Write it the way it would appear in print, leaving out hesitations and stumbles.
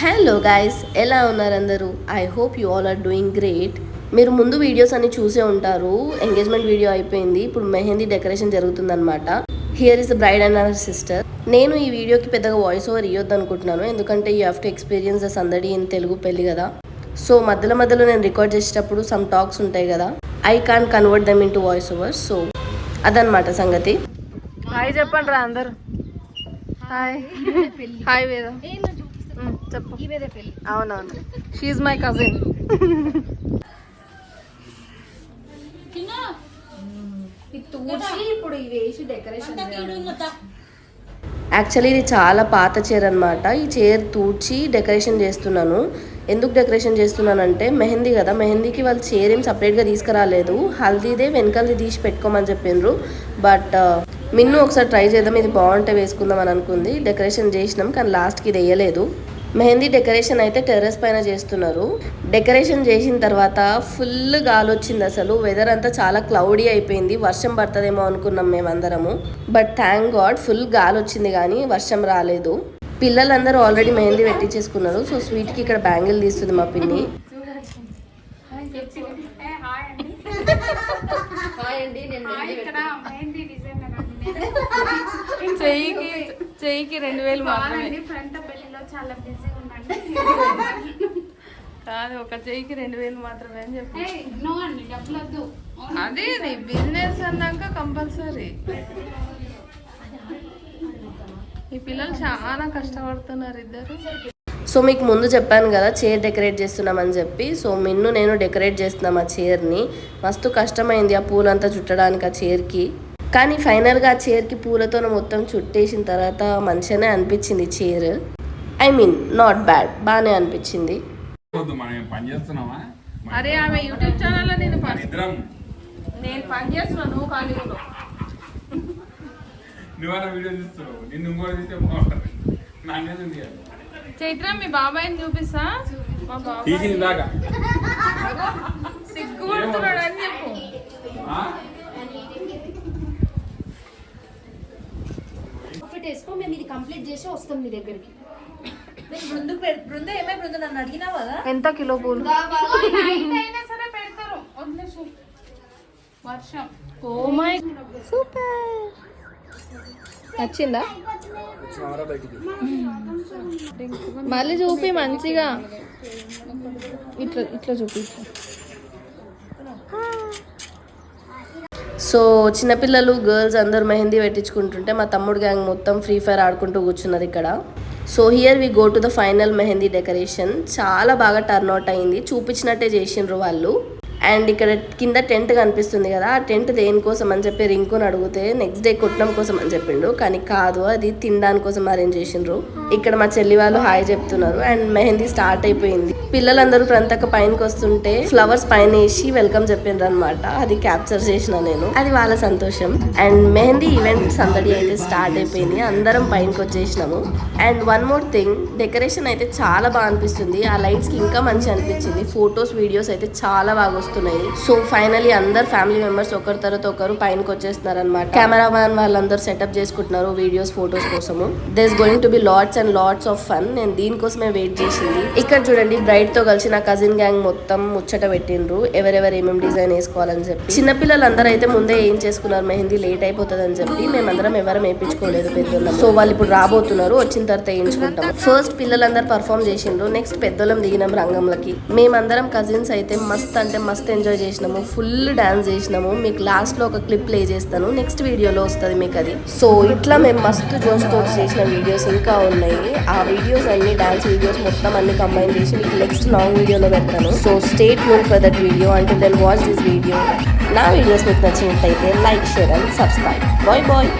Hello guys, ఎలా ఉన్నారు అందరూ? I hope you all are doing great. మీరు ముందు వీడియోస్ అన్ని చూసే ఉంటారు. ఎంగేజ్మెంట్ వీడియో అయిపోయింది, ఇప్పుడు మెహందీ డెకరేషన్ జరుగుతుందన్నమాట. Here is the bride and hour sister. నేను ఈ వీడియోకి పెద్దగా వాయిస్ ఓవర్ ఇవ్వద్దు అనుకుంటున్నాను, ఎందుకంటే you have to experience the సందడి ఇన్ తెలుగు పెళ్లి కదా. సో మధ్యలో నేను రికార్డ్ చేసేటప్పుడు సమ్ టాక్స్ ఉంటాయి కదా, I can convert them into voice over. So అదనమాట సంగతి. హాయ్ చెప్పండి రా అందరు. హాయ్ హాయ్ వేద చెప్పు. అవునవును, షీఈ్ మై కజిన్. యాక్చువల్లీ ఇది చాలా పాత చైర్ అనమాట. ఈ చైర్ తూడ్చి డెకరేషన్ చేస్తున్నాను. ఎందుకు డెకరేషన్ చేస్తున్నానంటే మెహందీ కదా, మెహందీకి వాళ్ళు చైర్ ఏం సపరేట్గా తీసుకురాలేదు, హల్దీదే వెనకాలది తీసి పెట్టుకోమని చెప్పిండ్రు. బట్ మిన్ను ఒకసారి ట్రై చేద్దాం, ఇది బాగుంటే వేసుకుందాం అని అనుకుంది. డెకరేషన్ చేసినాం, కానీ లాస్ట్కి ఇది వేయలేదు. మెహందీ డెకరేషన్ అయితే టెర్రస్ పైన చేస్తున్నారు. డెకరేషన్ చేసిన తర్వాత ఫుల్ గాలి వచ్చింది. అసలు వెదర్ అంతా చాలా క్లౌడీ అయిపోయింది, వర్షం పడుతుందేమో అనుకున్నాం మేమందరము. బట్ థ్యాంక్ గాడ్ ఫుల్ గాలి వచ్చింది కానీ వర్షం రాలేదు. పిల్లలందరూ ఆల్రెడీ మెహందీ పెట్టించేసుకున్నారు. సో స్వీట్కి ఇక్కడ బ్యాంగిల్ తీస్తుంది మా పిన్ని. చెయ్యికి 2000 మాత్రమే కాదు, ఒక చెయ్యికి 2000 మాత్రమే అని చెప్పి. అదే బిజినెస్ అన్నాక కంపల్సరీ. ఈ పిల్లలు చాలా కష్టపడుతున్నారు ఇద్దరు. సో మీకు ముందు చెప్పాను కదా చైర్ డెకరేట్ చేస్తున్నామని చెప్పి. సో మిన్ను నేను డెకరేట్ చేస్తున్నాం ఆ చైర్ని. మస్తు కష్టమైంది ఆ పూలంతా చుట్టడానికి ఆ చైర్కి. కానీ ఫైనల్గా ఆ చైర్కి పూలతో మొత్తం చుట్టేసిన తర్వాత మంచిగానే అనిపించింది chair. I mean not bad, బాగానే అనిపించింది. అరే ఆమె యూట్యూబ్ ఛానల్లో నేను పని చేస్తున్నాను కాలేజీలో. చైత్ర మీ బాబాయ్ని చూపిస్తా. మా బాబాయ్ సిగ్గుపడుతున్నాడు అని చెప్పు. మేము ఇది కంప్లీట్ చేసి వస్తాం మీ దగ్గరికి. నన్ను అడిగినావు కదా ఎంత కిలో పూలు వర్షం. ఓ మై సూపర్, నచ్చిందా? మళ్ళీ చూపి మంచిగా, ఇట్లా ఇట్లా చూపి. సో చిన్నపిల్లలు గర్ల్స్ అందరూ మెహందీ పెట్టించుకుంటుంటే మా తమ్ముడు గ్యాంగ్ మొత్తం ఫ్రీ ఫైర్ ఆడుకుంటూ కూర్చున్నారు ఇక్కడ. So here we go to the final mehndi decoration. చాలా బాగా టర్న్ అవుట్ అయింది, చూపించినట్టే చేసిండ్రు వాళ్ళు. అండ్ ఇక్కడ కింద టెంట్ కనిపిస్తుంది కదా, ఆ టెంట్ దేనికోసం అని చెప్పి రింకుని అడిగితే నెక్స్ట్ డే కొట్టడం కోసం అని చెప్పిండు, కానీ కాదు, అది తినడానికి కోసం అరేంజ్ చేసిండ్రు. ఇక్కడ మా చెల్లి వాళ్ళు హాయ్ చెప్తున్నారు. అండ్ మెహందీ స్టార్ట్ అయిపోయింది. పిల్లలందరూ ప్రంతక పైనకి వస్తుంటే ఫ్లవర్స్ పైన వేసి వెల్కమ్ చెప్పిండ్రు అనమాట. అది క్యాప్చర్ చేసిన నేను, అది వాళ్ళ సంతోషం. అండ్ మెహందీ ఈవెంట్ సందడి అయితే స్టార్ట్ అయిపోయింది, అందరం పైనకి వచ్చేసినాము. And one more thing, decoration అయితే చాలా బాగా అనిపిస్తుంది. ఆ లైట్స్కి ఇంకా మంచి అనిపించింది. ఫొటోస్ వీడియోస్ అయితే చాలా బాగా వస్తున్నాయి. సో ఫైనలీ అందరు ఫ్యామిలీ మెంబర్స్ ఒకరి తర్వాత ఒకరు పైనకి వచ్చేస్తున్నారు అనమాట. కెమెరామ్యాన్ వాళ్ళందరూ సెటప్ చేసుకుంటున్నారు వీడియోస్ ఫొటోస్ కోసము. They is going to be lots and lots of fun. నేను దీనికోసమే వెయిట్ చేసింది. ఇక్కడ చూడండి, బ్రైడ్ తో కలిసి నా కజిన్ గ్యాంగ్ మొత్తం ముచ్చట పెట్టిండ్రు, ఎవరెవరు ఏమేమి డిజైన్ వేసుకోవాలని చెప్పి. చిన్నపిల్లలందరూ అయితే ముందే ఏం చేసుకున్నారు, మెహందీ లేట్ అయిపోతుంది అని చెప్పి మేమందరం ఎవరం వేయించుకోలేదు పెద్దోళ్ళం. సో వాళ్ళు ఇప్పుడు రాబోతున్నారు, వచ్చిన తర్వాత వేయించుకుంటాం. ఫస్ట్ పిల్లలందరూ పర్ఫామ్ చేసిండ్రు, నెక్స్ట్ పెద్దోళ్ళం దిగినాం రంగంలోకి. మేమందరం కజిన్స్ అయితే మస్త్ అంటే మస్త్ ఎంజాయ్ చేసినాము, ఫుల్ డాన్స్ చేసినాము. మీకు లాస్ట్ లో ఒక క్లిప్ ప్లే చేస్తాను, నెక్స్ట్ వీడియోలో వస్తుంది మీకు అది. సో ఇట్లా మేము మస్తు జోష్తో చేసిన వీడియోస్ ఇంకా ఉన్నాయి. ఆ వీడియోస్ అన్ని డాన్స్ వీడియోస్ మొత్తం అన్ని కంబైన్ చేసి మీకు నెక్స్ట్ లాంగ్ వీడియోలో పెడతాను. So stay tuned for that video. Until then watch this video. నా వీడియోస్ మీకు నచ్చినట్టయితే like, share and subscribe. Bye bye.